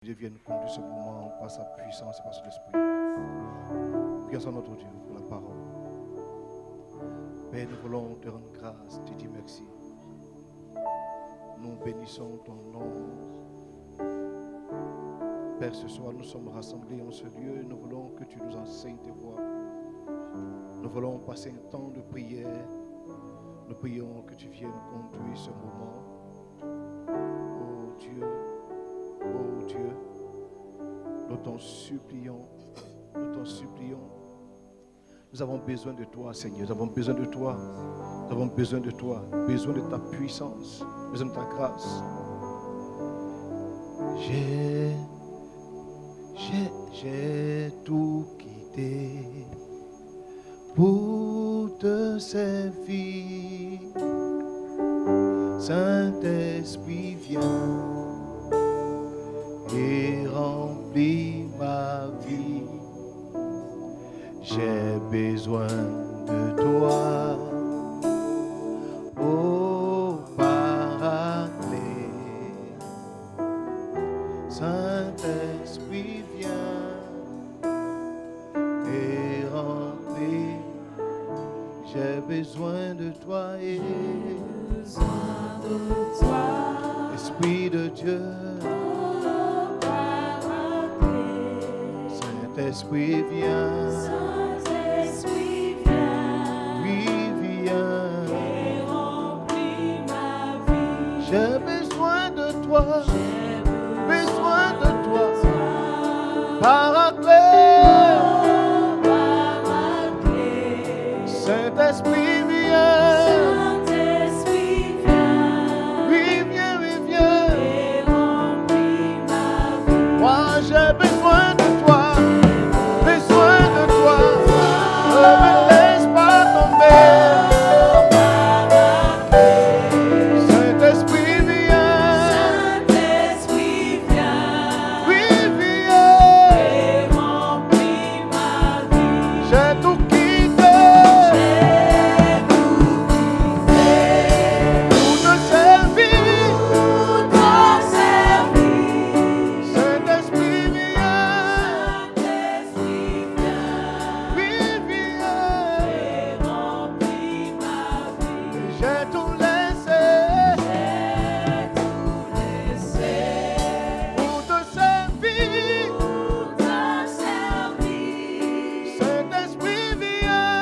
Dieu vienne conduire ce moment par sa puissance et par son esprit. Prions à notre Dieu pour la parole. Père, nous voulons te rendre grâce, te dire merci. Nous bénissons ton nom. Père, ce soir, nous sommes rassemblés en ce lieu. Nous voulons que tu nous enseignes tes voies. Nous voulons passer un temps de prière. Nous prions que tu viennes conduire ce moment. Oh Dieu, nous t'en supplions, Nous avons besoin de toi, Seigneur. Nous avons besoin de toi. Nous avons besoin de toi. Besoin de ta puissance. Besoin de ta grâce. J'ai tout quitté pour te servir. Saint-Esprit, viens et remplis ma vie. J'ai besoin de toi, ô Paraclet. Saint-Esprit, viens et remplis. J'ai besoin de toi et Esprit de Dieu. Saint-Esprit, viens. Saint-Esprit, viens. Oui, viens. Et remplis ma vie. J'ai besoin de toi. J'ai Besoin de toi. toi. Paraclet. Oh, Paraclet. Saint-Esprit, viens. Saint-Esprit, viens. Oui, viens, oui, viens. Et remplis ma vie. Moi, j'ai besoin de toi. Besoin de toi. Ne me laisse pas tomber. Saint-Esprit, viens. Saint-Esprit, viens. Oui, viens. Et remplis ma vie. J'ai tout quitté J'ai tout quitté pour te servir. pour te servir. Saint-Esprit, viens. Saint-Esprit, viens. Oui, viens. Et remplis ma vie. J'ai tout laissé J'ai tout laissé pour te servir. pour te servir. Saint-Esprit, viens.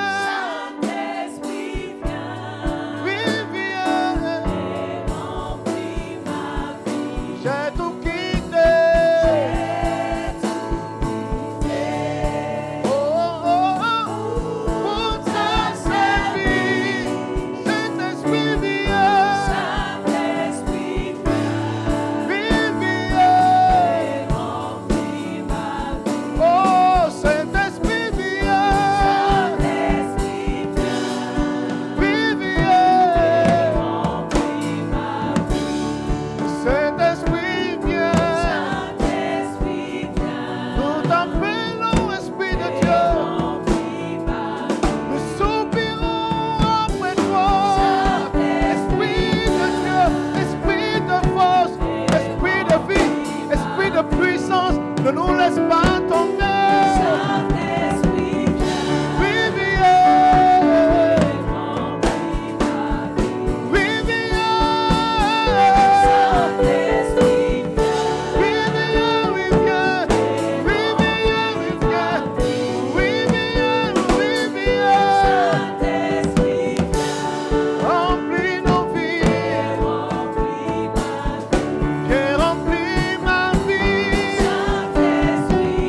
Saint-Esprit, viens. Oui, viens. Et remplis ma vie. J'ai tout quitté. Oh, oh, oh, pour te servir. Saint-Esprit, viens. Saint-Esprit, viens. Oui, viens. Et remplis ma vie. Oh, Saint-Esprit, viens. Saint-Esprit, viens. Oui, viens. Remplis ma vie. Saint-Esprit, viens. Saint-Esprit, viens. Nous t'appelons, Esprit de Dieu. Remplis ma vie. Nous soupirons après toi. Esprit de Dieu, esprit de force, esprit de vie, esprit de puissance, ne nous laisse pas tomber. Saint-Esprit, viens. Oui, viens. Remplis ma vie. Oui, viens. Saint-Esprit, viens. Oui, viens, oui, viens. Oui, viens, oui, viens. Oui, viens, oui, viens. Saint-Esprit, viens. Remplis nos vies. Remplis ma vie. Viens remplir ma vie. Saint-Esprit,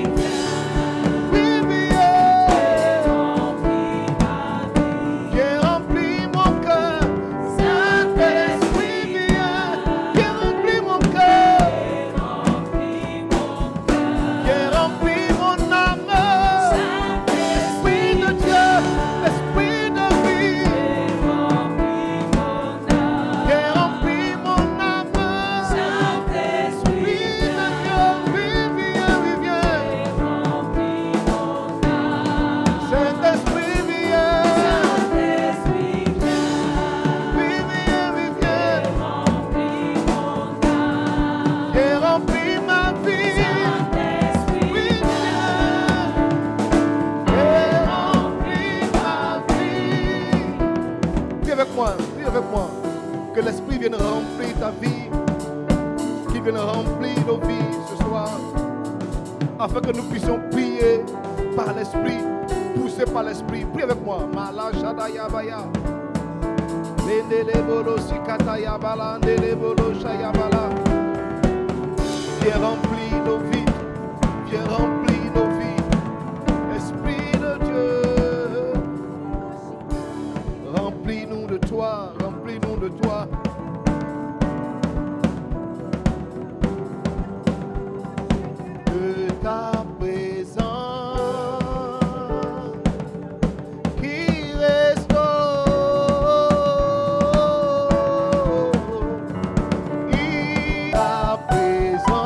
vienne remplir ta vie, qui vienne remplir nos vies ce soir, afin que nous puissions prier par l'Esprit, poussés par l'Esprit. Prie avec moi. Mala Shadaya Baya. Lendelebolo Sikataya Bala, Ndelebolo Shayabala. Viens remplir nos vies, viens remplir nos vies. Esprit de Dieu, remplis-nous de toi, remplis-nous de toi. De ta présence qui restaure, ta présence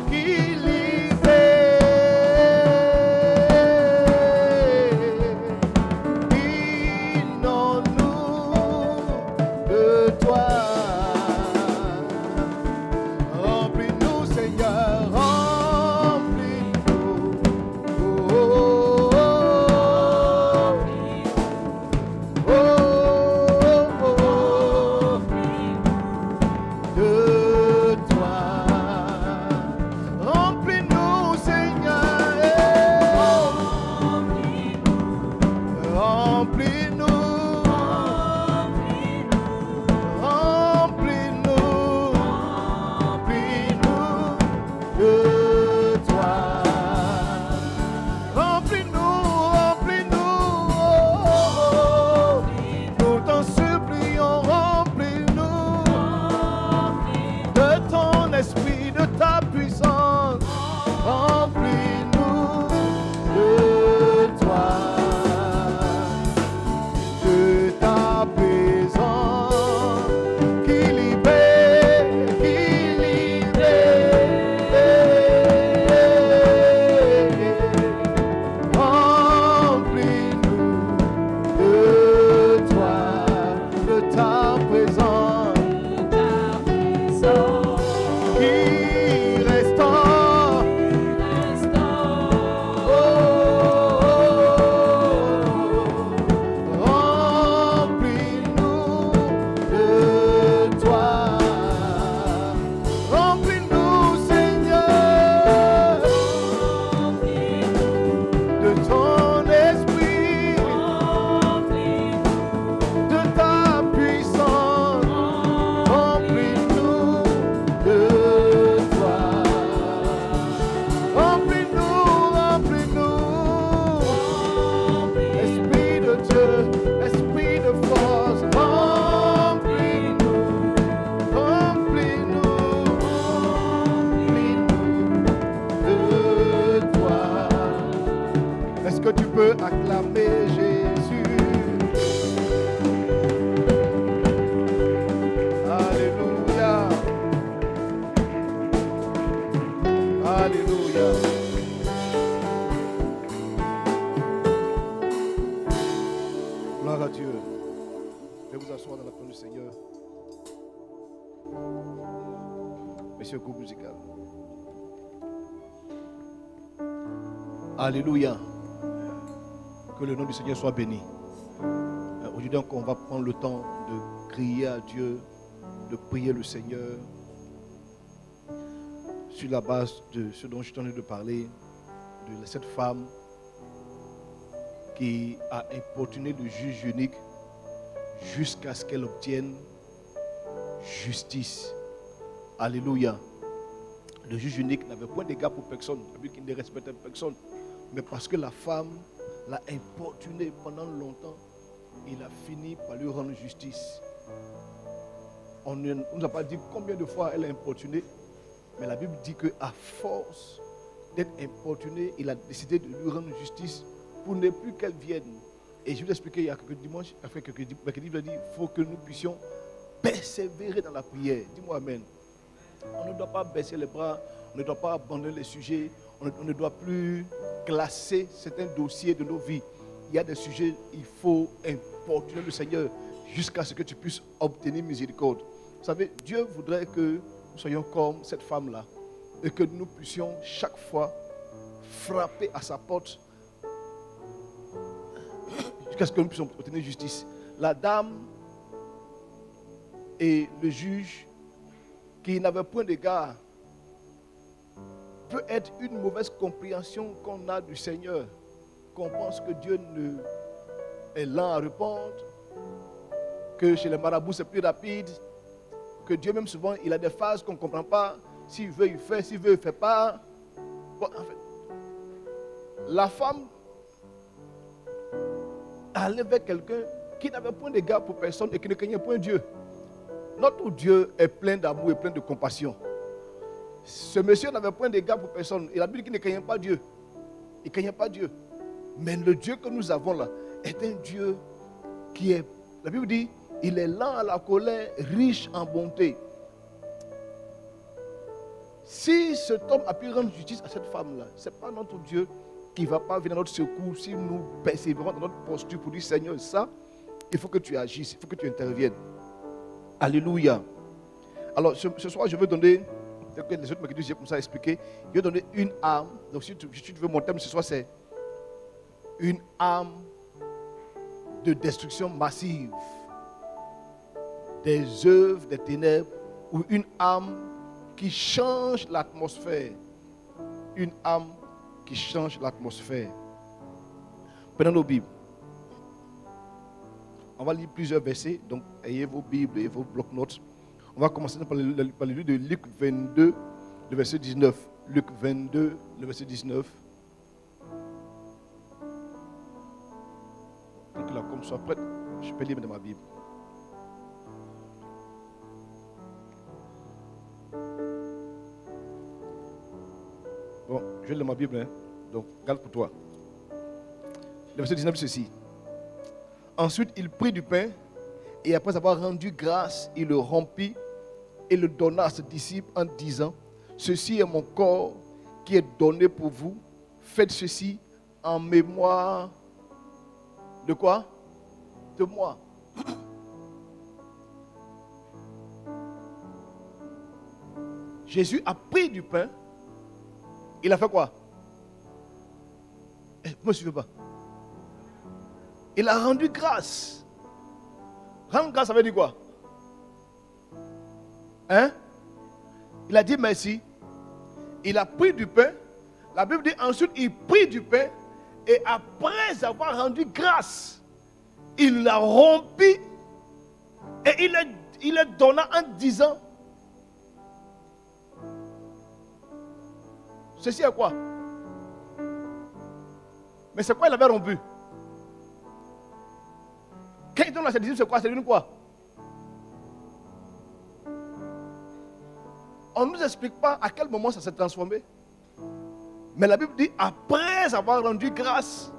qui libère, inonde-nous de toi. Remplis-nous, Seigneur, remplis-nous. Oh, oh, oh, oh, oh, de toi. Remplis-nous, Seigneur, remplis-nous, remplis-nous. De toi, remplis-nous, remplis-nous, oh, nous t'en supplions, remplis-nous de ton esprit, de ta puissance, remplis-nous de toi, de ta présence qui libère, qui libère. Remplis-nous de toi, de ta présence qui restaure. Remplis-nous de toi. Remplis-nous, Seigneur, de ton esprit, de ta puissance. Remplis-nous de toi. Remplis-nous, remplis-nous. Esprit de Dieu, esprit de force. Remplis-nous, remplis-nous, remplis-nous de toi. Est-ce que tu peux acclamer Jésus? Alléluia. Alléluia. Gloire à Dieu. Je vais vous asseoir dans la présence du Seigneur. Monsieur groupe musical. Alléluia. Que le nom du Seigneur soit béni. Aujourd'hui, donc, on va prendre le temps de crier à Dieu, de prier le Seigneur sur la base de ce dont je suis en train de parler, de cette femme qui a importuné le juge unique jusqu'à ce qu'elle obtienne justice. Alléluia. Le juge unique n'avait point d'égard pour personne, il ne respectait personne. Mais parce que la femme l'a importuné pendant longtemps, il a fini par lui rendre justice. On ne nous a pas dit combien de fois elle a importuné, mais la Bible dit qu'à force d'être importuné, il a décidé de lui rendre justice pour ne plus qu'elle vienne. Et je vais vous expliquer il y a quelques dimanches, après quelques dimanches, il faut que nous puissions persévérer dans la prière. Dis-moi amen. On ne doit pas baisser les bras, on ne doit pas abandonner les sujets, on ne doit plus classer certains dossiers de nos vies. Il y a des sujets, il faut importuner le Seigneur jusqu'à ce que tu puisses obtenir miséricorde. Vous savez, Dieu voudrait que nous soyons comme cette femme-là et que nous puissions chaque fois frapper à sa porte jusqu'à ce que nous puissions obtenir justice. La dame et le juge qui n'avait point d'égard peut être une mauvaise compréhension qu'on a du Seigneur, qu'on pense que Dieu est lent à répondre, que chez les marabouts c'est plus rapide, que Dieu même souvent il a des phases qu'on ne comprend pas, s'il veut il fait, s'il veut il ne fait pas. Bon, en fait, la femme allait vers quelqu'un qui n'avait point d'égard pour personne et qui ne craignait point Dieu. Notre Dieu est plein d'amour et plein de compassion. Ce monsieur n'avait point d'égard pour personne. Il a dit qu'il ne craignait pas Dieu. Il ne craignait pas Dieu. Mais le Dieu que nous avons là est un Dieu qui est, la Bible dit, il est lent à la colère, riche en bonté. Si cet homme a pu rendre justice à cette femme-là, ce n'est pas notre Dieu qui ne va pas venir à notre secours si nous persévérons dans notre posture pour dire Seigneur, ça, il faut que tu agisses, il faut que tu interviennes. Alléluia. Alors ce soir, je veux donner, que les autres me disent comme ça expliqué, je vais donner une arme. Donc si tu veux, mon thème ce soir, c'est une arme de destruction massive des œuvres des ténèbres, ou une arme qui change l'atmosphère. Une arme qui change l'atmosphère. Prenons nos Bibles. On va lire plusieurs versets, donc ayez vos Bibles et vos blocs-notes. On va commencer par le livre de Luc 22, le verset 19. Luc 22, le verset 19. Pour que la com soit prête, je peux lire dans ma Bible. Bon, je vais lire ma Bible, hein? Donc garde pour toi. Le verset 19, ceci. Ensuite, il prit du pain et après avoir rendu grâce, il le rompit et le donna à ses disciples en disant, ceci est mon corps qui est donné pour vous. Faites ceci en mémoire de quoi? De moi. Jésus a pris du pain. Il a fait quoi? Vous ne me suivez pas? Il a rendu grâce. Rendre grâce, ça veut dire quoi? Hein? Il a dit merci. Il a pris du pain. La Bible dit ensuite il prit du pain et après avoir rendu grâce, il l'a rompu et il le donna en disant, ceci est quoi? Mais c'est quoi il avait rompu? Quand il donne à ses disciples, c'est quoi? C'est une quoi? On ne nous explique pas à quel moment ça s'est transformé. Mais la Bible dit, après avoir rendu grâce,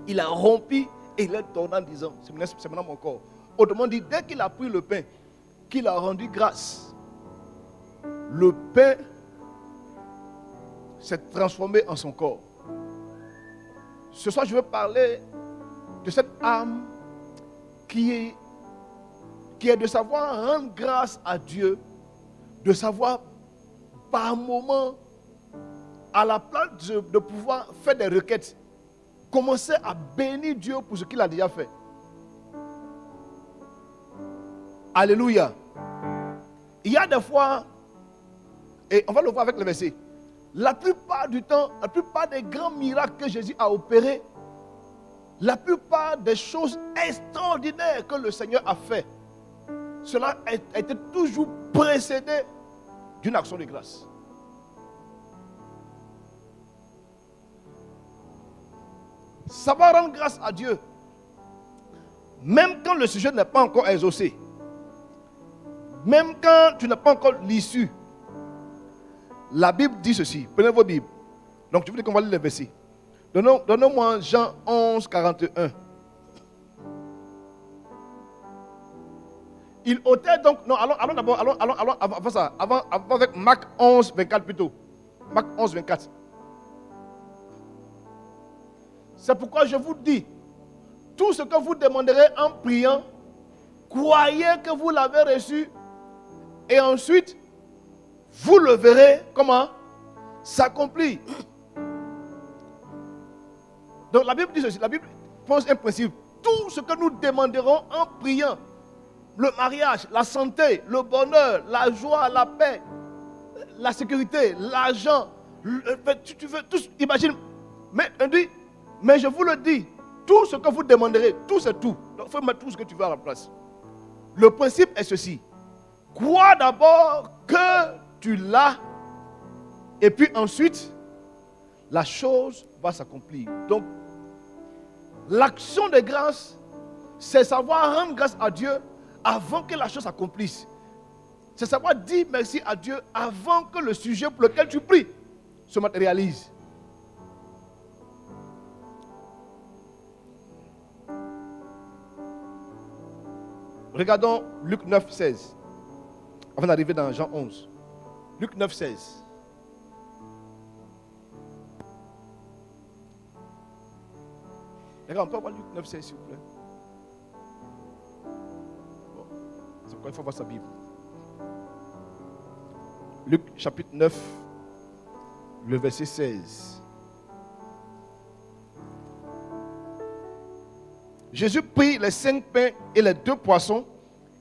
il a rompu et il l'a donné en disant, c'est maintenant mon corps. Autrement dit, dès qu'il a pris le pain, qu'il a rendu grâce, le pain s'est transformé en son corps. Ce soir, je veux parler de cette âme qui est de savoir rendre grâce à Dieu, de savoir par moment, à la place de pouvoir faire des requêtes, commencer à bénir Dieu pour ce qu'il a déjà fait. Alléluia. Il y a des fois, et on va le voir avec le verset, la plupart du temps, la plupart des grands miracles que Jésus a opérés, la plupart des choses extraordinaires que le Seigneur a fait, cela a été toujours précédé d'une action de grâce. Savoir rendre grâce à Dieu, même quand le sujet n'est pas encore exaucé, même quand tu n'as pas encore l'issue. La Bible dit ceci. Prenez vos Bibles. Donc je veux dire qu'on va lire les versets. Donnez-moi Jean 11, 41. Il ôtait donc. Non, allons d'abord, avant ça. Avant avec Marc 11, 24 plutôt. Marc 11, 24. C'est pourquoi je vous dis, tout ce que vous demanderez en priant, croyez que vous l'avez reçu, et ensuite, vous le verrez, comment? S'accomplir. Donc la Bible dit ceci, la Bible pose un principe. Tout ce que nous demanderons en priant, le mariage, la santé, le bonheur, la joie, la paix, la sécurité, l'argent. Tu veux tous, imagine. Mais on dit, mais je vous le dis, tout ce que vous demanderez, tout c'est tout. Donc, il faut mettre tout ce que tu veux à la place. Le principe est ceci. Crois d'abord que tu l'as, et puis ensuite, la chose va s'accomplir. Donc, l'action de grâce, c'est savoir rendre grâce à Dieu avant que la chose s'accomplisse. C'est savoir dire merci à Dieu avant que le sujet pour lequel tu pries se matérialise. Regardons Luc 9, 16. Avant d'arriver dans Jean 11. Luc 9, 16. Regarde, on peut voir Luc 9, 16 s'il vous plaît. Bon, c'est pourquoi il faut voir sa Bible. Luc chapitre 9, le verset 16. Jésus prit les 5 pains et les 2 poissons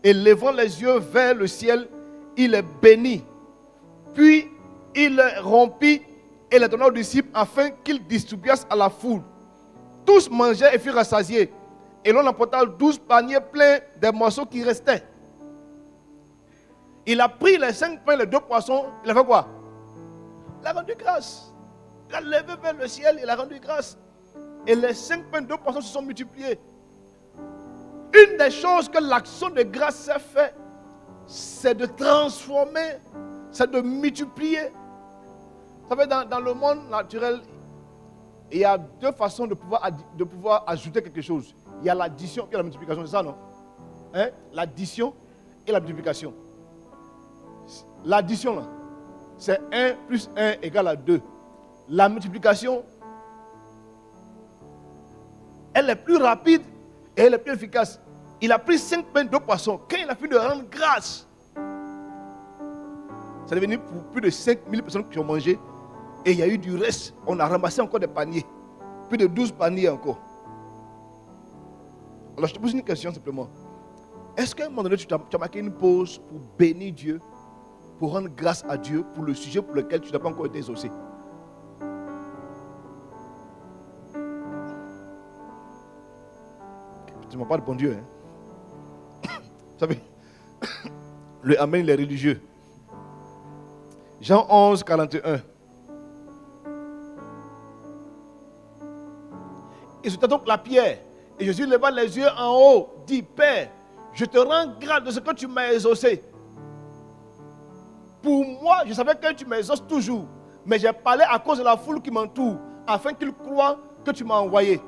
et levant les yeux vers le ciel, il les bénit. Puis il les rompit et les donna aux disciples afin qu'ils distribuassent à la foule. Tous mangèrent et furent rassasiés. Et l'on emporta 12 paniers pleins des morceaux qui restaient. Il a pris les 5 pains et les 2 poissons. Il a fait quoi? Il a rendu grâce. Il a levé vers le ciel, il a rendu grâce. Et les 5 pains et 2 poissons se sont multipliés. Une des choses que l'action de grâce s'est fait, c'est de transformer, c'est de multiplier. Vous savez, dans le monde naturel, il y a 2 façons de pouvoir ajouter quelque chose. Il y a l'addition et la multiplication, c'est ça, non? Hein? L'addition et la multiplication. L'addition, là, c'est 1 plus 1 égale à 2. La multiplication, elle est plus rapide et elle est plus efficace. Il a pris 5 pains, 2 poissons. Quand il a fini de rendre grâce, ça est devenu pour plus de 5000 personnes qui ont mangé. Et il y a eu du reste. On a ramassé encore des paniers. Plus de 12 paniers encore. Alors je te pose une question simplement. Est-ce qu'à un moment donné, tu as marqué une pause pour bénir Dieu, pour rendre grâce à Dieu pour le sujet pour lequel tu n'as pas encore été exaucé? Tu ne m'as pas répondu, hein? Vous savez, le amen, il est religieux. Jean 11, 41. Il se donc la pierre. Et Jésus leva les yeux en haut, dit, Père, je te rends grâce de ce que tu m'as exaucé. Pour moi, je savais que tu m'exauces toujours. Mais j'ai parlé à cause de la foule qui m'entoure, afin qu'ils croient que tu m'as envoyé.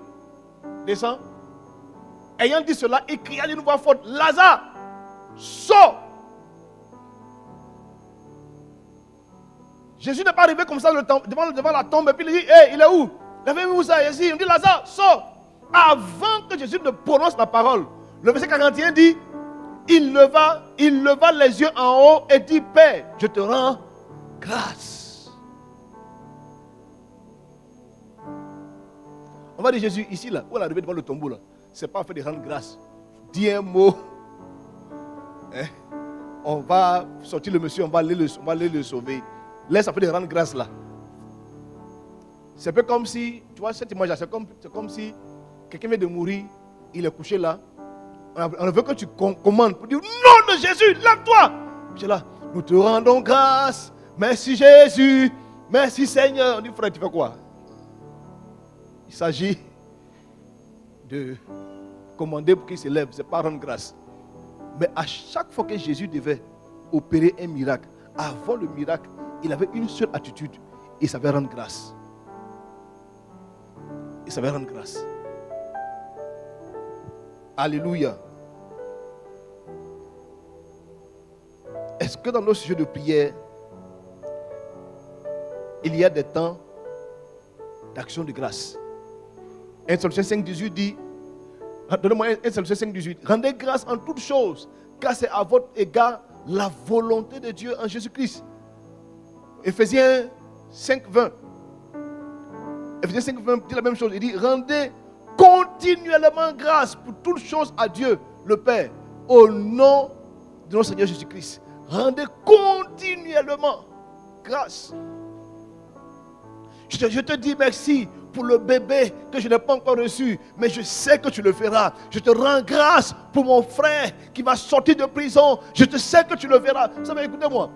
Descends. Ayant dit cela, il cria d'une voix forte, Lazare, sors. Jésus n'est pas arrivé comme ça devant la tombe et puis il dit, hey, il est où? Il avait mis où ça ici? On dit, Lazare, sors. Avant que Jésus ne prononce la parole, le verset 41 dit, il leva les yeux en haut et dit, Père, je te rends grâce. On va dire Jésus, ici, là, où elle est arrivée devant le tombeau, là, c'est pas fait de rendre grâce. Dis un mot. Hein? On va sortir le monsieur, on va aller le sauver. Laisse un peu de rendre grâce là. C'est un peu comme si, tu vois, cette image-là, c'est comme si quelqu'un vient de mourir, il est couché là. On veut que tu commandes pour dire, nom de Jésus, lève-toi. C'est là, nous te rendons grâce. Merci Jésus. Merci Seigneur. On dit, frère, tu fais quoi? Il s'agit de commander pour qu'il se lève. Ce n'est pas rendre grâce. Mais à chaque fois que Jésus devait opérer un miracle, avant le miracle, il avait une seule attitude. Il savait rendre grâce. Il savait rendre grâce. Alléluia. Est-ce que dans nos sujets de prière, il y a des temps d'action de grâce? 1 Thessaloniciens 5,18 dit, donnez-moi 1 Thessaloniciens 5,18, rendez grâce en toutes choses, car c'est à votre égard la volonté de Dieu en Jésus-Christ. Éphésiens 5,20. Éphésiens 5,20 dit la même chose. Il dit, rendez continuellement grâce pour toutes choses à Dieu, le Père, au nom de notre Seigneur Jésus-Christ. Rendez continuellement grâce. Je te dis merci pour le bébé que je n'ai pas encore reçu, mais je sais que tu le feras. Je te rends grâce pour mon frère qui va sortir de prison. Je te sais que tu le verras. Vous savez, écoutez-moi,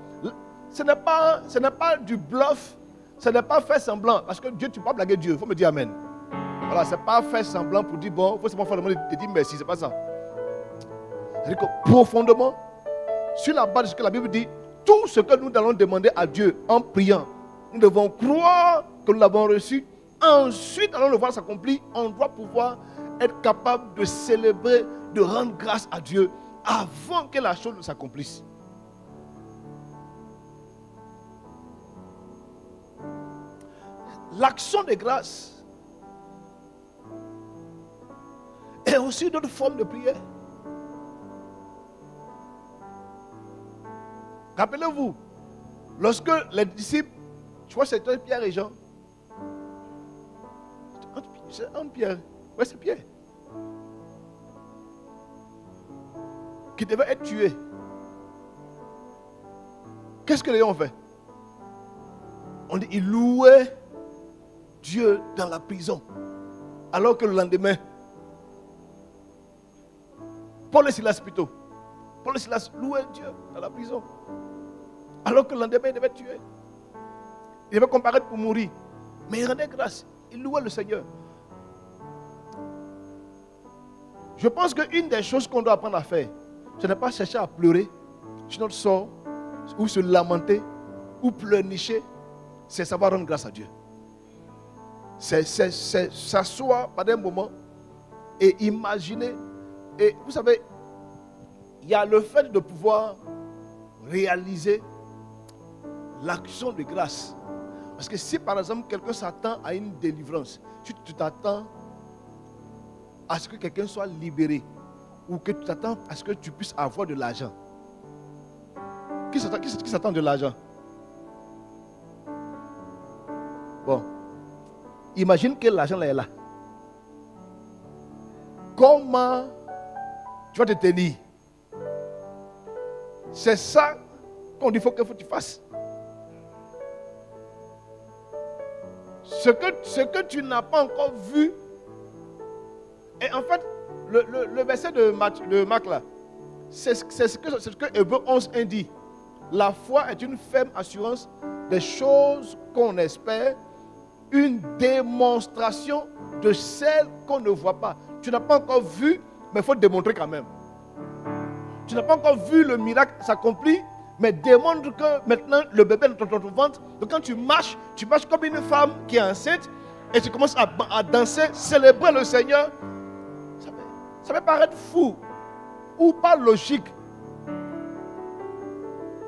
ce n'est pas du bluff, ce n'est pas faire semblant, parce que Dieu, tu ne peux pas blaguer Dieu, il faut me dire Amen. Voilà, ce n'est pas faire semblant pour dire, bon, il faut seulement faire le monde et dire merci, ce n'est pas ça. C'est-à-dire que profondément, sur la base de ce que la Bible dit, tout ce que nous allons demander à Dieu en priant, nous devons croire que nous l'avons reçu. Ensuite, allons le voir s'accomplir. On doit pouvoir être capable de célébrer, de rendre grâce à Dieu avant que la chose ne s'accomplisse. L'action de grâce est aussi une autre forme de prière. Rappelez-vous, lorsque les disciples, je crois que c'était Pierre et Jean, c'est entre Pierre, ouais c'est Pierre, qui devait être tué. Qu'est-ce que les gens ont fait? On dit, ils louaient Dieu dans la prison. Alors que le lendemain, Paul et Silas plutôt, Paul et Silas louaient Dieu dans la prison. Alors que le lendemain, ils devaient être tués. Ils devaient comparaître pour mourir. Mais ils rendaient grâce. Ils louaient le Seigneur. Je pense qu'une des choses qu'on doit apprendre à faire, ce n'est pas chercher à pleurer sur notre sort, ou se lamenter, ou pleurnicher, c'est savoir rendre grâce à Dieu. C'est s'asseoir pendant un moment et imaginer. Et vous savez, il y a le fait de pouvoir réaliser l'action de grâce. Parce que si par exemple quelqu'un s'attend à une délivrance, si tu t'attends à ce que quelqu'un soit libéré, ou que tu t'attends à ce que tu puisses avoir de l'argent. Qui s'attend de l'argent? Bon. Imagine que l'argent là est là. Comment tu vas te tenir? C'est ça qu'on dit qu'il faut que tu fasses. Ce que tu n'as pas encore vu. Et en fait, le verset de Marc là, c'est ce que Hébreux 11.1 dit. La foi est une ferme assurance des choses qu'on espère, une démonstration de celles qu'on ne voit pas. Tu n'as pas encore vu, mais il faut démontrer quand même. Tu n'as pas encore vu le miracle s'accomplir, mais démontre que maintenant le bébé est dans ton ventre. Donc quand tu marches comme une femme qui est enceinte et tu commences à danser, célébrer le Seigneur. Ça peut paraître fou ou pas logique.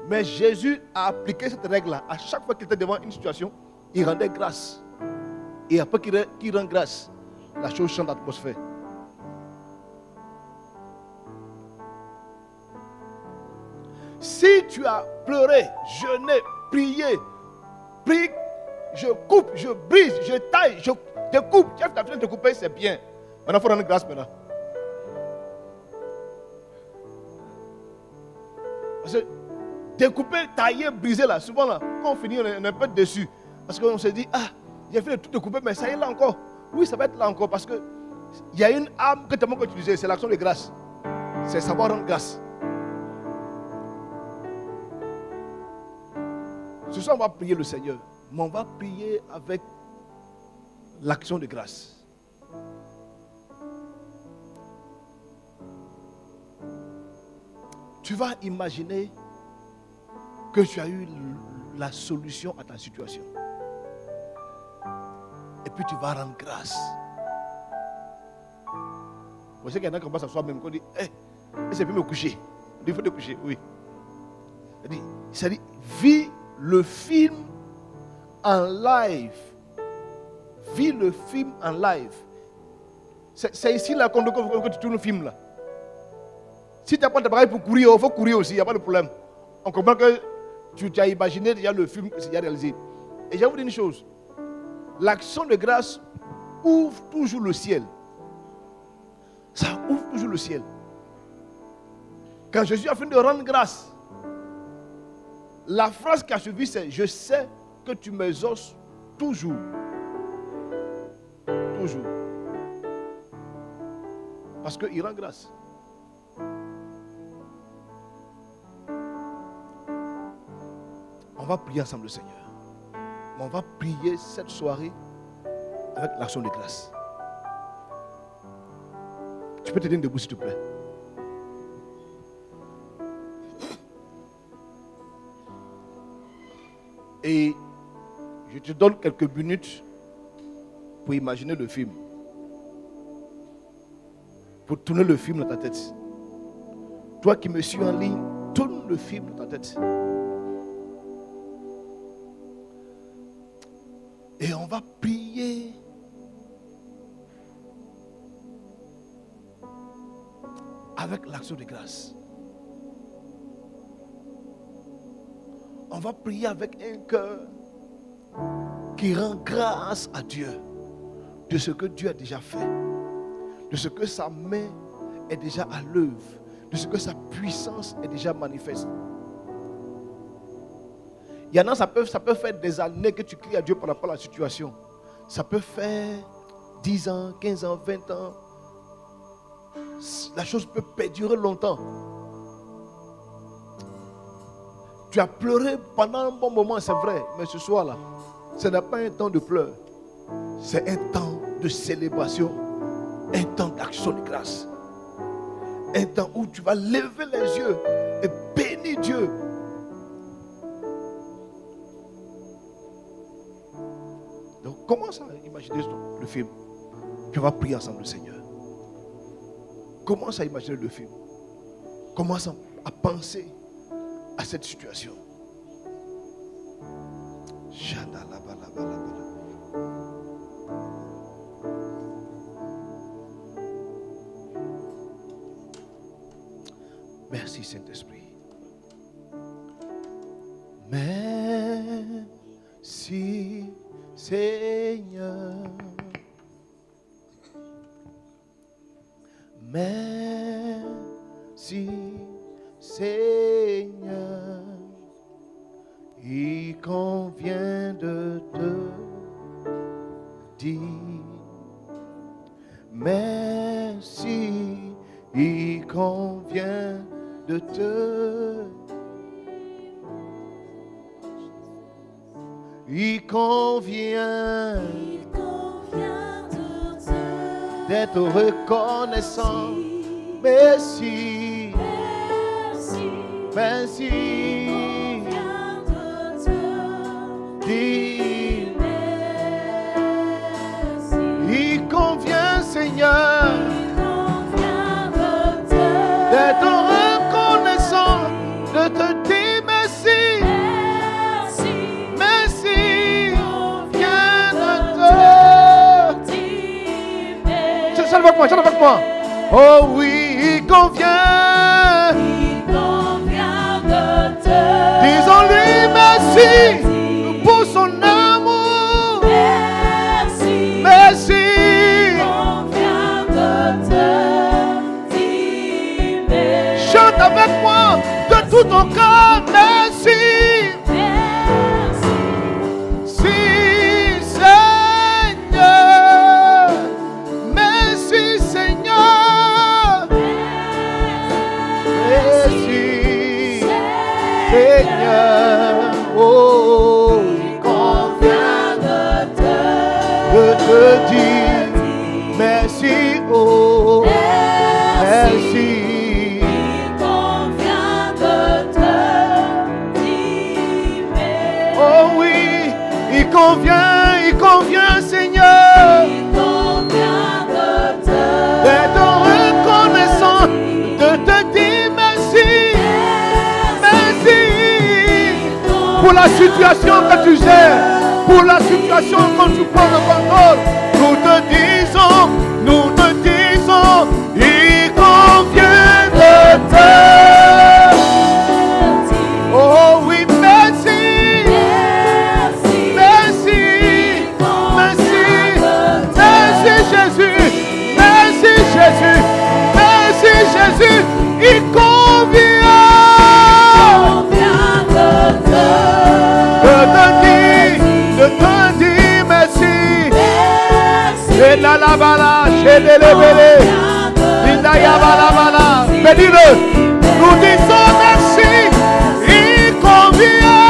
Mais Jésus a appliqué cette règle-là. À chaque fois qu'il était devant une situation, il rendait grâce. Et après qu'il rend grâce, la chose change d'atmosphère. Si tu as pleuré, jeûné, prié, prie, je coupe, je brise, je taille, je découpe. Tu as fait de couper, c'est bien. Maintenant, il faut rendre grâce maintenant. Parce que découper, tailler, briser là, souvent là, quand on finit, on est un peu déçu. Parce qu'on se dit, j'ai fait tout découper, mais ça y est là encore. Oui, ça va être là encore parce que il y a une arme que tu as utilisée, c'est l'action de grâce. C'est savoir rendre grâce. Ce soir, on va prier le Seigneur, mais on va prier avec l'action de grâce. Tu vas imaginer que tu as eu la solution à ta situation. Et puis tu vas rendre grâce. Vous savez qu'il y en a qui commencent à s'asseoir même, qu'on dit, c'est plus me coucher. Il faut te coucher, oui. Ça dit, vis le film en live. Vis le film en live. C'est ici là qu'on que tu tournes le film là. Si tu n'as pas d'appareil pour courir, il faut courir aussi, il n'y a pas de problème. On comprend que tu as imaginé déjà le film que c'est déjà réalisé. Et je vais vous dire une chose. L'action de grâce ouvre toujours le ciel. Ça ouvre toujours le ciel. Quand Jésus a fini de rendre grâce, la phrase qui a suivi c'est: je sais que tu m'exauces toujours. Toujours. Parce qu'il rend grâce. On va prier ensemble le Seigneur. Mais on va prier cette soirée avec l'action de grâce. Tu peux te tenir debout s'il te plaît. Et je te donne quelques minutes pour imaginer le film. Pour tourner le film dans ta tête. Toi qui me suis en ligne, tourne le film dans ta tête. Et on va prier avec l'action de grâce. On va prier avec un cœur qui rend grâce à Dieu de ce que Dieu a déjà fait, de ce que sa main est déjà à l'œuvre, de ce que sa puissance est déjà manifeste. Il y en a, ça peut faire des années que tu cries à Dieu par rapport à la situation. Ça peut faire 10 ans, 15 ans, 20 ans. La chose peut perdurer longtemps. Tu as pleuré pendant un bon moment, c'est vrai, mais ce soir-là, ce n'est pas un temps de pleurs. C'est un temps de célébration, un temps d'action de grâce. Un temps où tu vas lever les yeux et bénir Dieu. Donc commence à imaginer le film. Puis on va prier ensemble le Seigneur. Commence à imaginer le film. Commence à penser à cette situation. Merci Saint-Esprit. Merci Seigneur. Merci Seigneur. Il convient de te dire merci. Il convient de te. Il convient d'être reconnaissant. Merci. Merci. Dis il convient, Seigneur, d'être reconnaissant, de te dire merci. Merci. Viens de te. Chante avec moi, chante avec moi. Oh oui, il convient. Disons-lui merci pour son amour. Merci. Chante avec moi de tout ton cœur. Merci. Si Seigneur. Merci Seigneur. Merci Seigneur. Oh, il convient de te dire merci. Oh, merci. Oh oui, il convient Seigneur. D'être reconnaissant, de te dire merci. Merci. Pour la situation que tu gères, pour la situation quand tu prends le contrôle, nous te disons, il convient de te. Oh oui, merci. Merci. Merci. Merci Jésus. Merci Jésus. Merci Jésus. Il convient. Bénis-le. Nous disons merci. Il convient.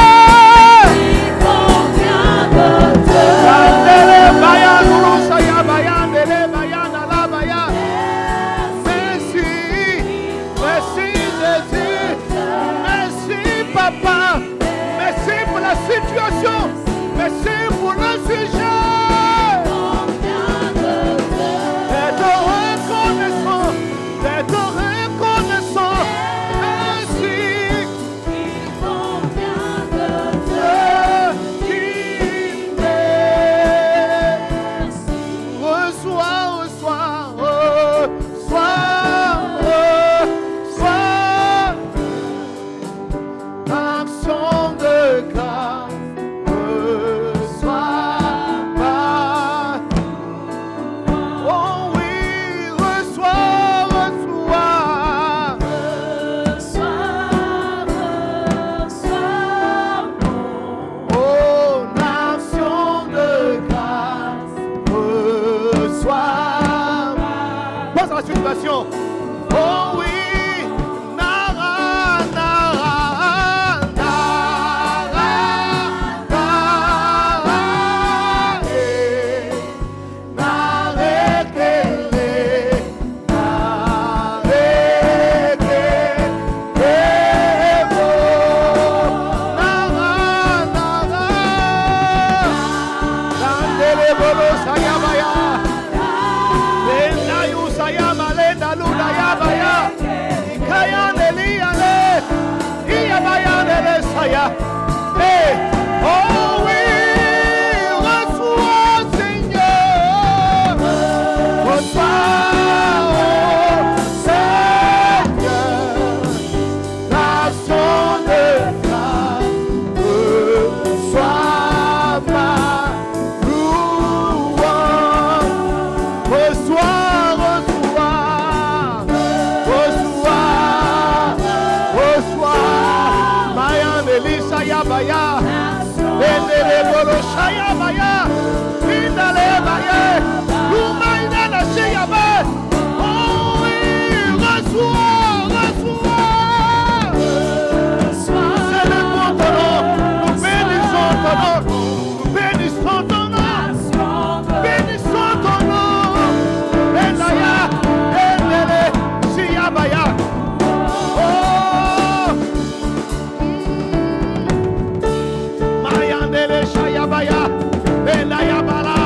Merci. Merci Jésus. Merci Papa. Merci pour la situation. Merci pour le sujet. D'être reconnaissant. D'être reconnaissant. Merci. Reçois, reçois, reçois, reçois. Action de grâce, reçois ma. Oh oui, reçois, reçois. Oh, action de grâce, reçois. Pense à la situation. Oh oui, nara, nara, nara, nara, narekele, narekele, nara, nara, landele bolo sayabaya. Benayu sayamale daluda yabaya. Ikayane liane. Iyabayane le saya. Hey, oh oui, reçois Seigneur. Reçois, oh Seigneur. L'action de grâce. Reçois ma louange. Reçois, reçois, reçois, reçois. Mayan Elisa Yabaya, Endele Bolo Shayabaya, Indale Baye, Lumaina la Shayaba. Oh oui, reçois, reçois. C'est le bon ton nom, nous bénissons ton nom, nous bénissons ton nom, bénissons ton nom. Elaya, Endele, Shayabaya. Oh, Mayandele Shayabaya, Elayabala,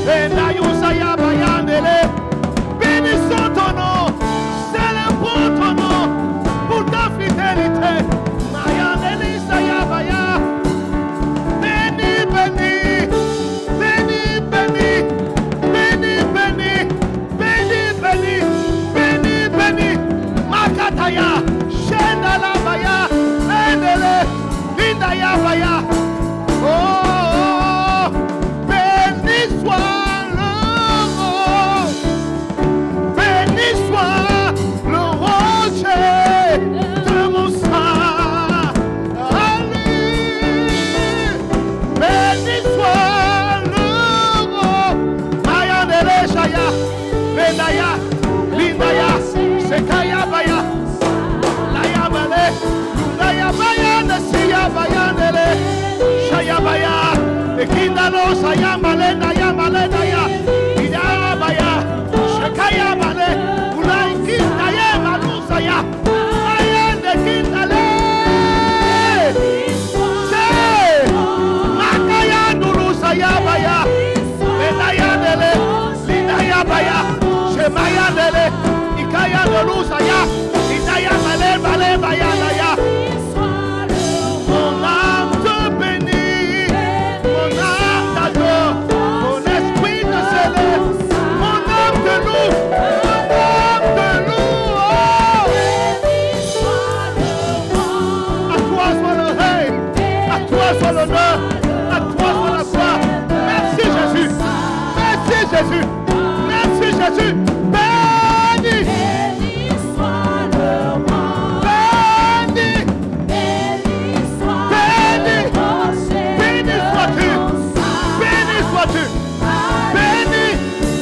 Elayusayabaya, Ndele. Bénissons ton nom, célébrons ton nom pour ta fidélité. Mayandele Shayabaya, béni, béni, béni, béni, béni, béni, béni, béni, béni, béni. Makataya, Shendalabaya, Endele, Lindayabaya. Oh, béni soit le roi, béni soit le rocher de mon salut. Béni soit le roi. Mayandele Shaya, Benaya, Lindaya, Sekayabaya, Layabale, Lundayabaya, Nesiyabaya, Nele, Shayabaya, Ekindalo, Sayamale, Nayamale, Naya, Idabaya, Shekayabale, Ulai Kindaye, Malusaya, Ayande Kindale, Makaya, Nulu, Sayabaya, Benayandele, Lindayabaya, Shemayandele, Ikaya, Nulu, Saya, Idayamale, Bale, Bayandaya. Mon âme te bénit, mon âme t'adore, mon esprit te célèbre, mon âme te loue, mon âme te loue. Oh. À toi soit le règne, à toi soit l'honneur, à toi soit la gloire. Merci Jésus, merci Jésus, merci Jésus. Béni, béni, béni sois-tu, béni,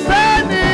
béni,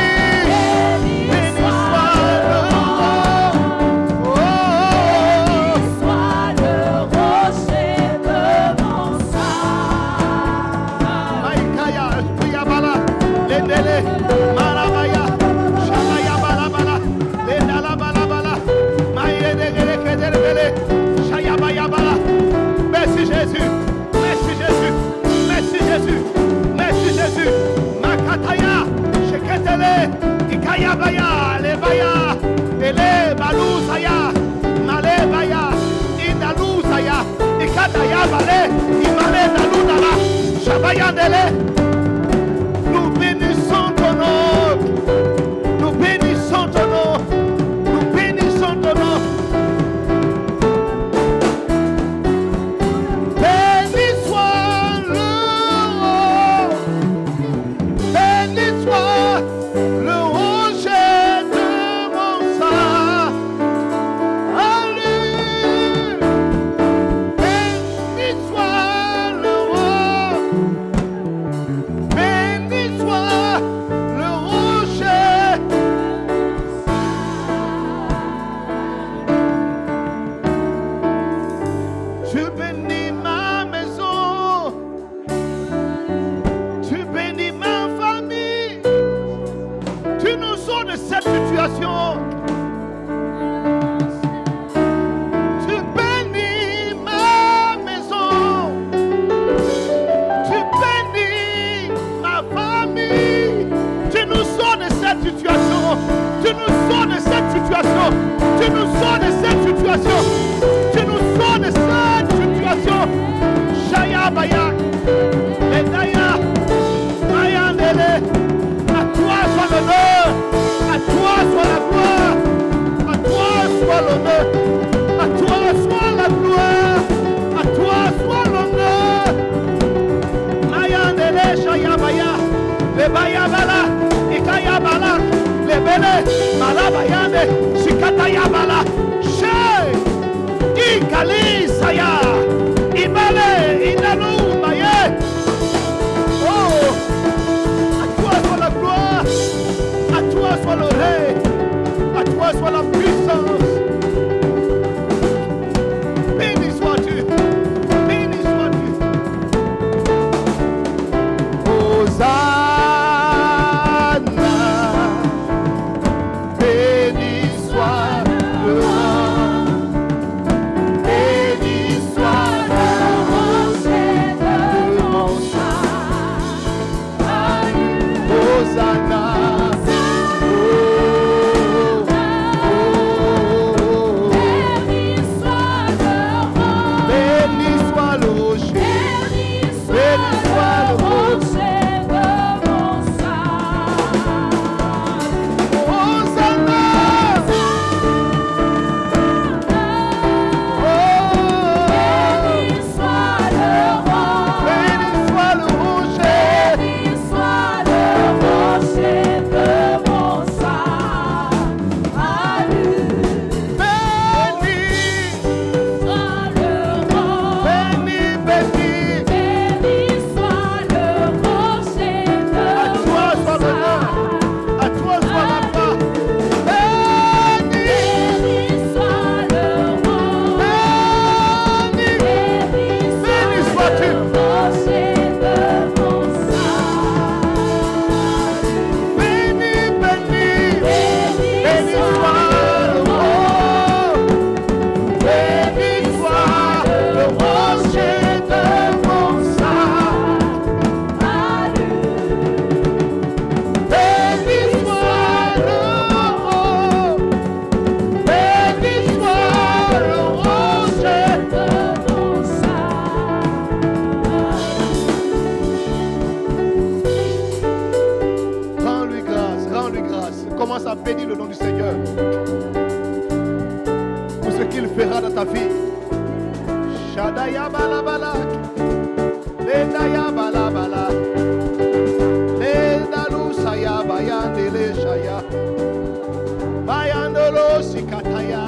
Mandele, Malabayande, Sikatayabala, She, Ikalisaya, Ibale, Inalu, Maye. Oh, à toi soit la gloire, à toi soit le règne, à toi soit la puissance. Béni sois-tu, béni sois-tu. Hosanna, béni soit le roi, béni soit le rocher de mon salut. Hosanna. Commence à bénir le nom du Seigneur pour ce qu'il fera dans ta vie. Shadaya balabala, Ledaya balabala, Ledalu saya bayandele shaya, bayandolo sikataya,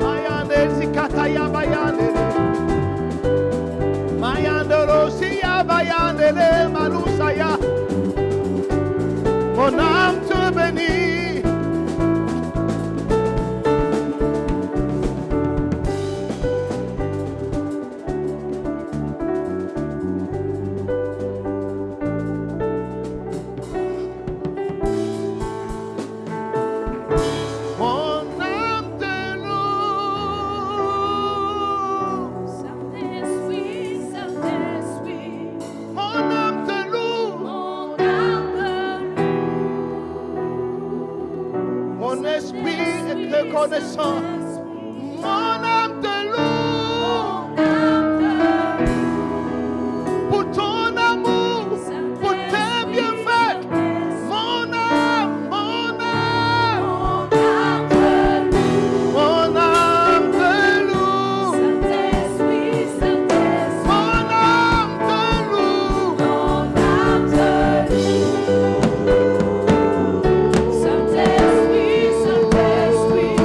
bayandele sikataya bayandele, bayandolo siya bayandele malusaya. Mon âme te bénit. Mon âme te loue. Saint-Esprit, Saint-Esprit, Mon âme te loue. mon âme Mon esprit est reconnaissant. Mon âme te loue pour ton amour, pour tes bienfaits. Mon âme, mon âme, mon âme te loue. Saint-Esprit, Saint-Esprit, Mon âme te loue. mon âme te loue. Saint-Esprit, Saint-Esprit,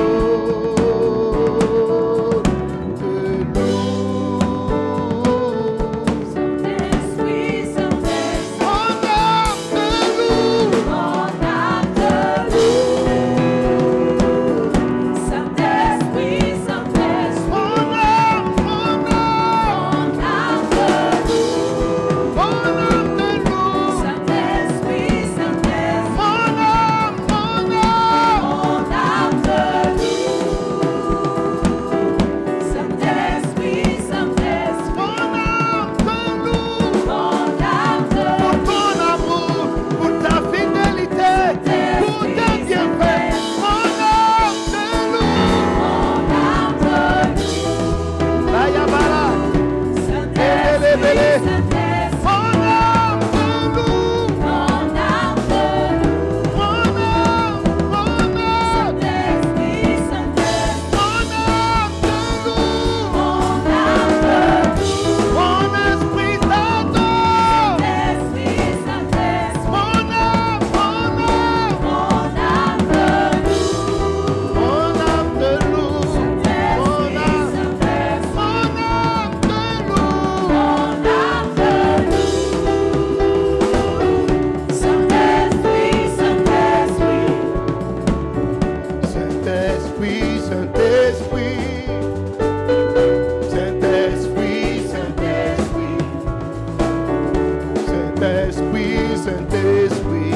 Saint-Esprit.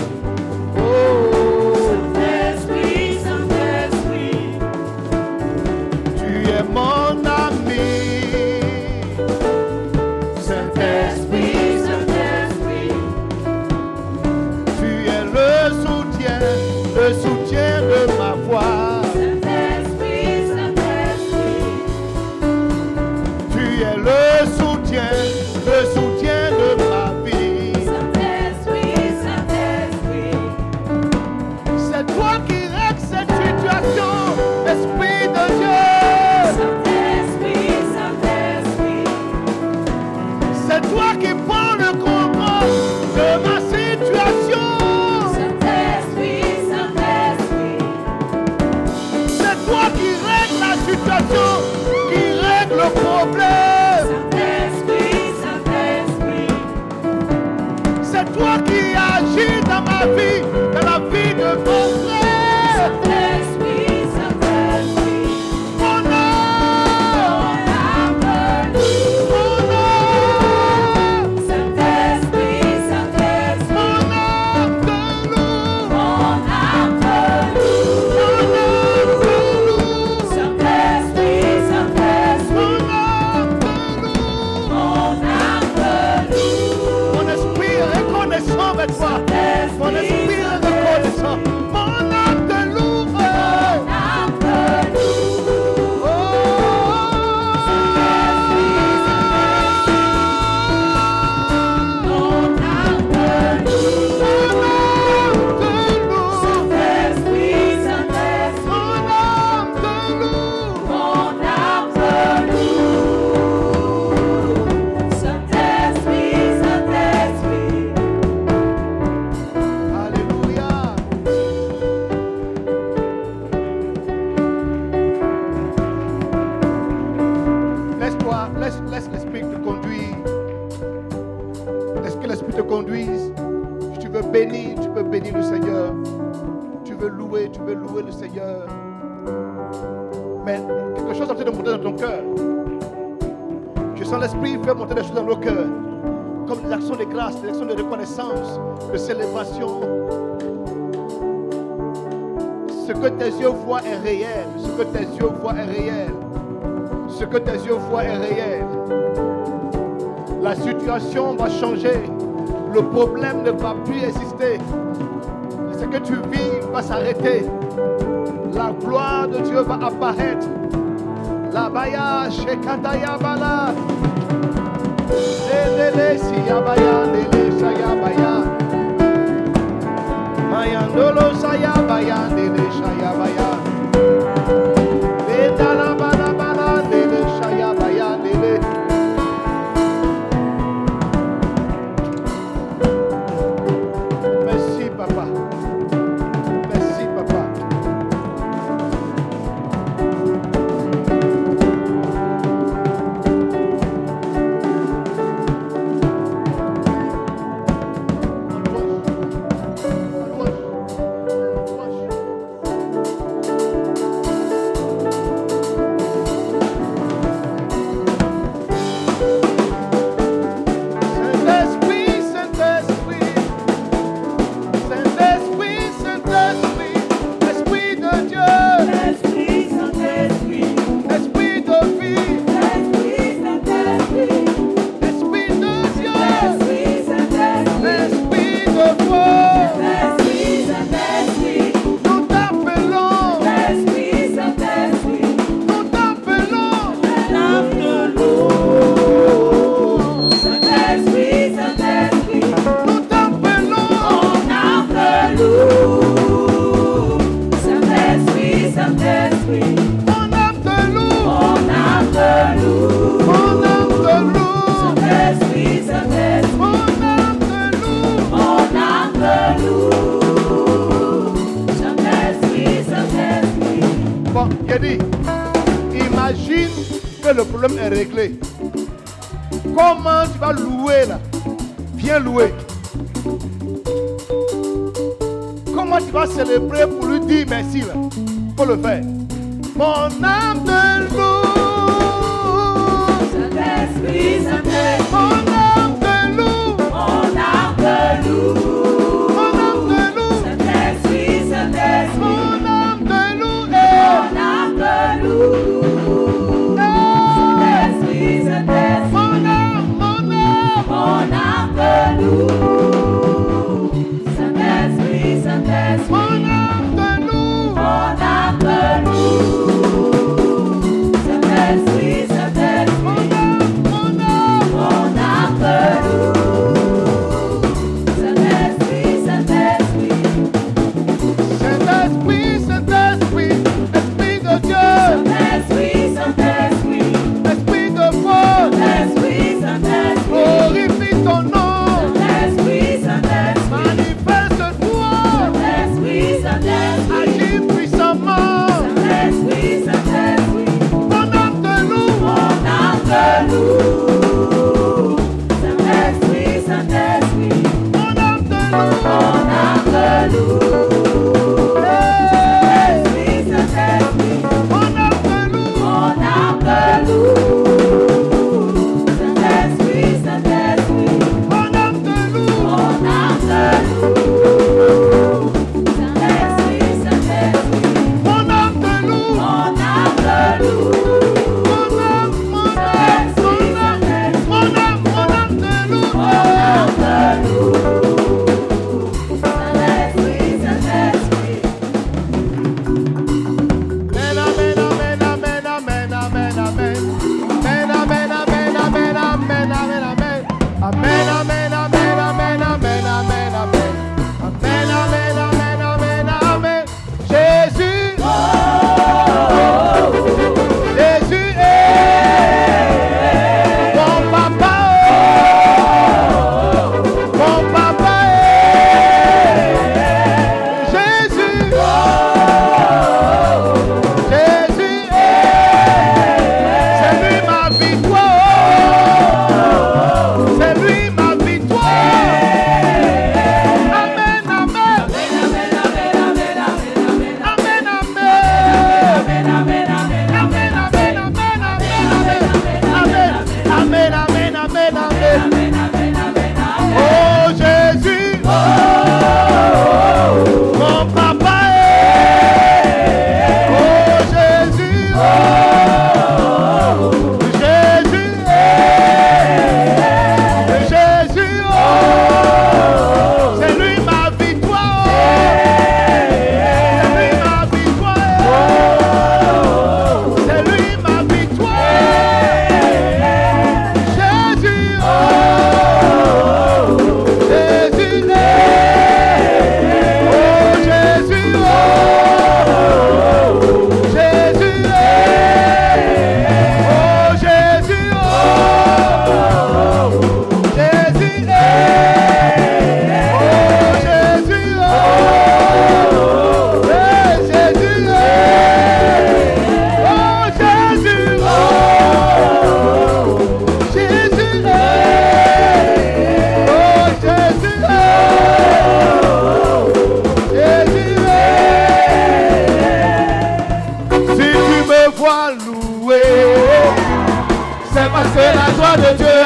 Oh, Saint-Esprit, Saint-Esprit, tu es mon ami. Saint-Esprit, Saint-Esprit, tu es le soutien de ma foi. Saint-Esprit, Saint-Esprit, Tu es le soutien de ma vie. Saint-Esprit, Saint-Esprit, C'est toi qui règles cette situation, Esprit de Dieu. Saint-Esprit, Saint-Esprit, C'est toi qui prends le contrôle de ma situation. Saint-Esprit, Saint-Esprit, C'est toi qui règles la situation, qui règle le problème. Saint-Esprit, Saint-Esprit, C'est toi qui agis dans ma vie, dans la vie de mon frère. Saint-Esprit, Saint-Esprit, Mon âme, mon âme, Saint-Esprit, Saint-Esprit, mon âme te loue, mon âme te loue. mon âme te loue, Saint-Esprit, Saint-Esprit, mon âme te loue. mon âme te loue. Mon esprit est reconnaissant avec toi. Mon esprit est reconnaissant. Mon âme te loue. Mon âme te loue. Oh, Mon âme te loue. Saint-Esprit, Saint-Esprit, mon âme te loue. mon âme te loue. Saint-Esprit, Saint-Esprit, Alléluia. Laisse l'esprit te conduire. Laisse que l'esprit te conduise. Si tu veux bénir, tu peux bénir le Seigneur. Tu veux louer le Seigneur. Mais quelque chose est en train de monter dans ton cœur. Je sens l'esprit faire monter des choses dans nos cœurs. Comme l'action de grâce, l'action de reconnaissance, de célébration. Ce que tes yeux voient est réel. Ce que tes yeux voient est réel. Ce que tes yeux voient est réel. La situation va changer. Le problème ne va plus exister. Ce que tu vis va s'arrêter. La gloire de Dieu va apparaître. La baya shekataya bala. Lele siyabaya lele sayabaya. Mayandolo sayabaya lele sayabaya. Bedala bala bala lele sayabaya lele. Merci papa. Merci papa. Saint-Esprit, Saint-Esprit, Saint-Esprit, Saint-Esprit, Esprit de Dieu, Esprit, Saint-Esprit, Esprit de vie, Esprit, Saint-Esprit, Esprit de Dieu, Esprit, Saint-Esprit, Esprit de foi, Esprit, Saint-Esprit, nous t'appelons, Esprit, Saint-Esprit, nous t'appelons, l'âme de l'eau. Saint-Esprit, Saint-Esprit, nous t'appelons, mon âme te loue. Saint-Esprit, Saint-Esprit, mon âme te loue, mon âme te loue. mon âme te loue, Saint-Esprit, Saint-Esprit, mon âme te loue. mon âme te loue. Saint-Esprit, Saint-Esprit. Bon, Kenny, imagine que le problème est réglé. Comment tu vas louer là? Viens louer. Comment tu vas célébrer pour lui dire merci là? Faut le faire. Mon âme te loue. Saint-Esprit, Saint-Esprit, Mon âme te loue. mon âme te loue.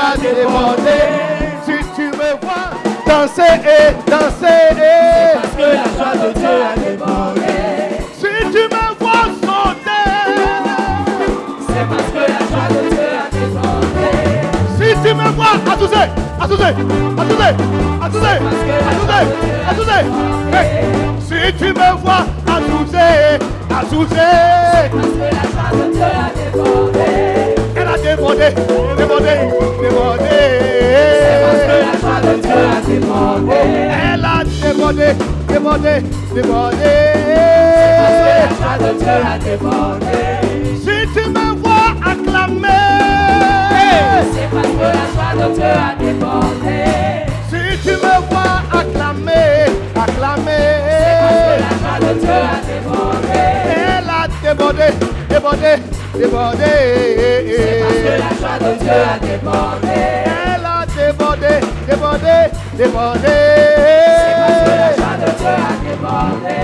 a débordé. Si tu me vois danser et danser, parce que la joie de Dieu a débordé. si tu me vois sauter, C'est parce que la joie de Dieu a débordé. si tu me vois attouser, attouser, attouser, attouser, attouser, attouser, si tu me vois attouser, attouser, Parce que la joie de Dieu a débordé. elle a débordé, débordé, débordé. Parce que la joie de Dieu a débordé. Elle a débordé, débordé, débordé. Parce que la joie de Dieu a débordé. Si tu me vois acclamer, C'est parce que la joie de Dieu a débordé. si tu me vois acclamer, acclamer, La joie de Dieu a débordé. elle a débordé, débordé, débordé. Parce que la joie de Dieu a débordé. Elle a débordé, débordé, débordé. Parce que la joie de Dieu a débordé.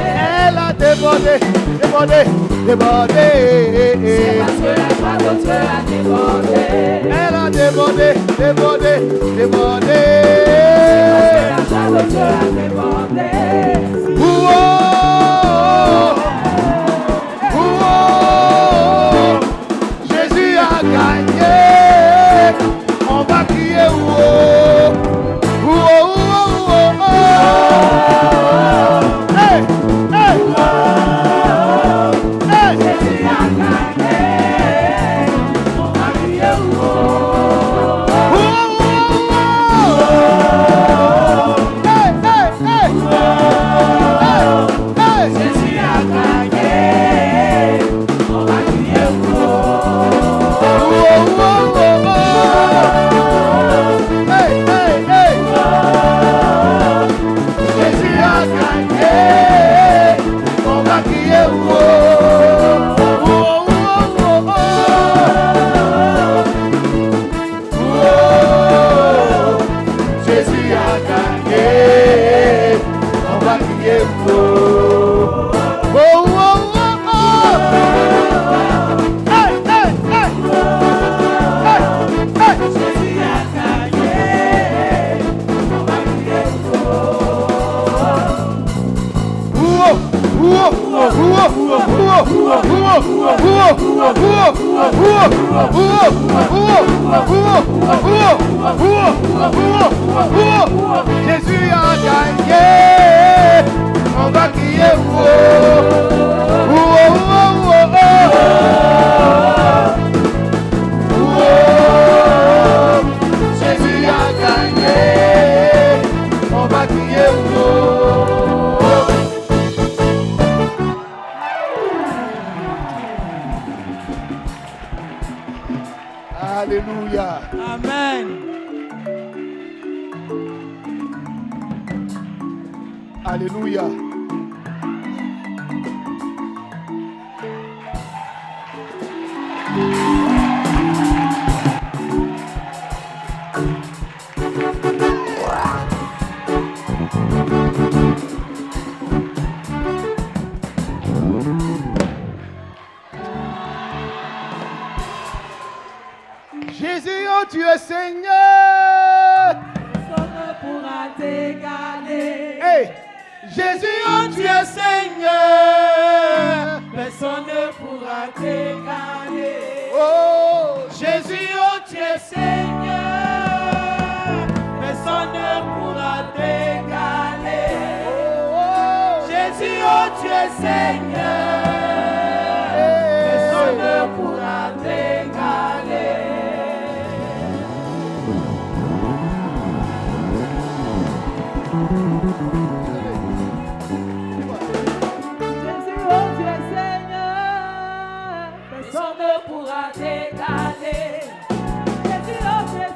Elle a débordé, débordé, débordé. Parce que la joie de Dieu a débordé. Elle a débordé, débordé, débordé. La joie de Dieu a débordé. Ouah, ouah, Jésus a gagné. On va crier ouah, ouah, ouah, ouah. Hey, hey, hey. Jésus a gagné. On va crier Jésus a gagné. On va crier Jésus a gagné, on va crier Jésus a gagné, on va crier Hey, hey, hey. Hey, hey. Jésus a gagné. On va crier Jésus a gagné, on va crier Jésus a gagné, on va crier Alléluia. Amen. Alléluia. Jésus, oh tu es Seigneur. Personne ne pourra t'égaler. Hey, Jésus, oh tu es Seigneur. Personne ne pourra t'égaler. Oh, Jésus, oh tu es Seigneur. Personne ne pourra t'égaler. Jésus, oh tu es Seigneur. Personne ne pourra t'égaler. Jésus, oh tu es Seigneur. Personne ne pourra t'égaler. Jésus, oh tu es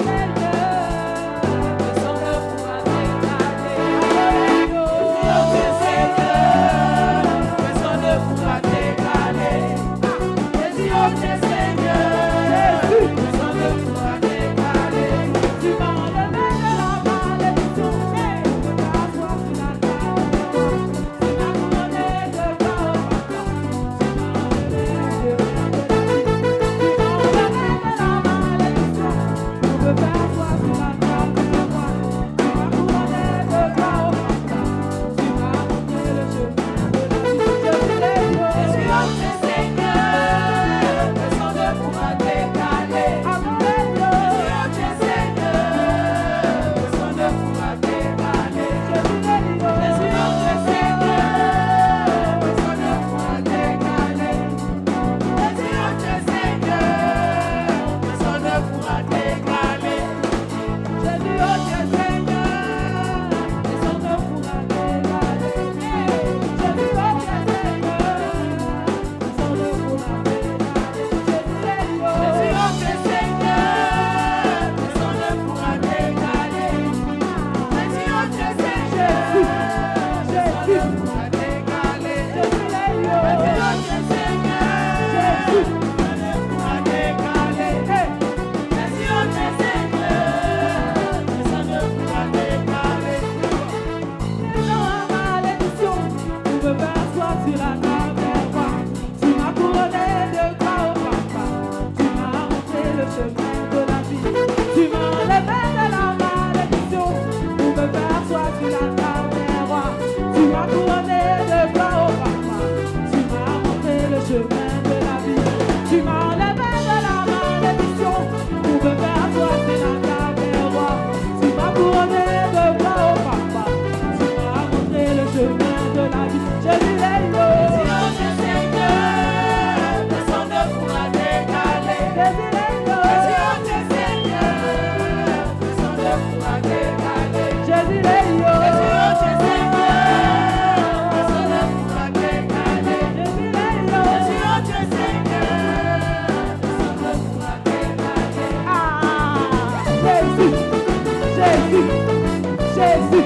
Jésus,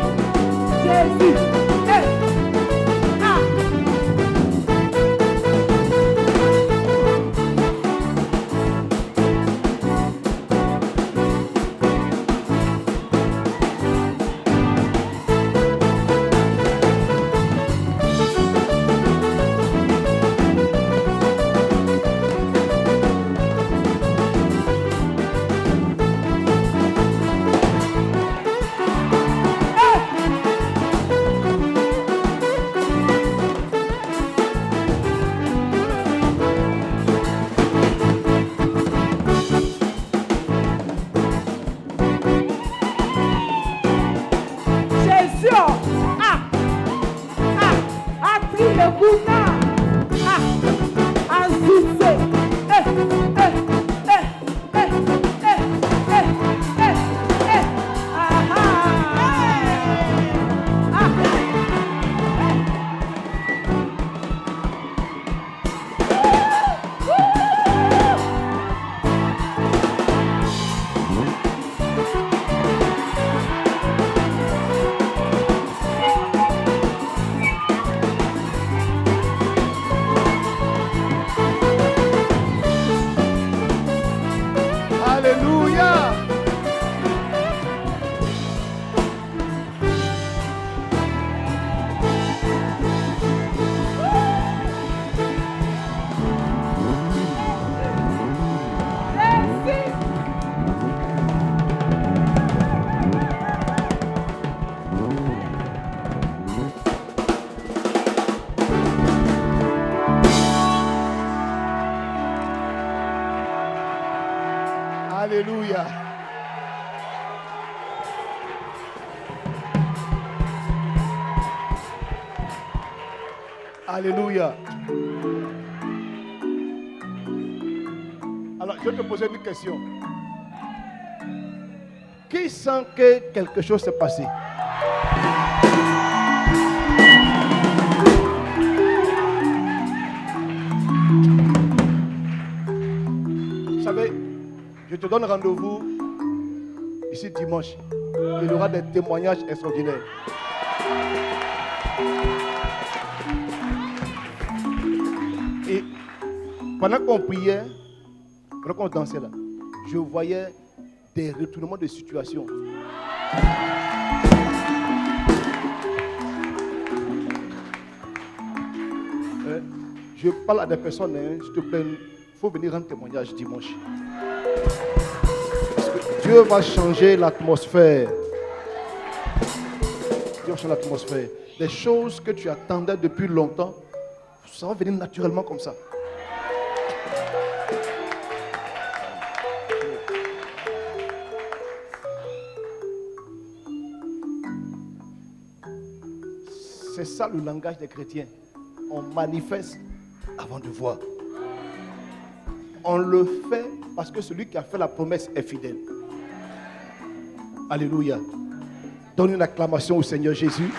Jésus, eh, ah. Jésus, ah, ah, a pris le goût. Alléluia. Alléluia. Alors, je vais te poser une question. Qui sent que quelque chose s'est passé? Vous savez, je te donne rendez-vous ici dimanche. Il y aura des témoignages extraordinaires. Et pendant qu'on priait, pendant qu'on dansait là, je voyais des retournements de situation. Je parle à des personnes, s'il te plaît, il faut venir rendre témoignage dimanche. Parce que Dieu va changer l'atmosphère. Dieu va changer l'atmosphère. Des choses que tu attendais depuis longtemps, ça va venir naturellement comme ça. C'est ça le langage des chrétiens. On manifeste avant de voir. On le fait parce que celui qui a fait la promesse est fidèle. Alléluia. Donne une acclamation au Seigneur Jésus.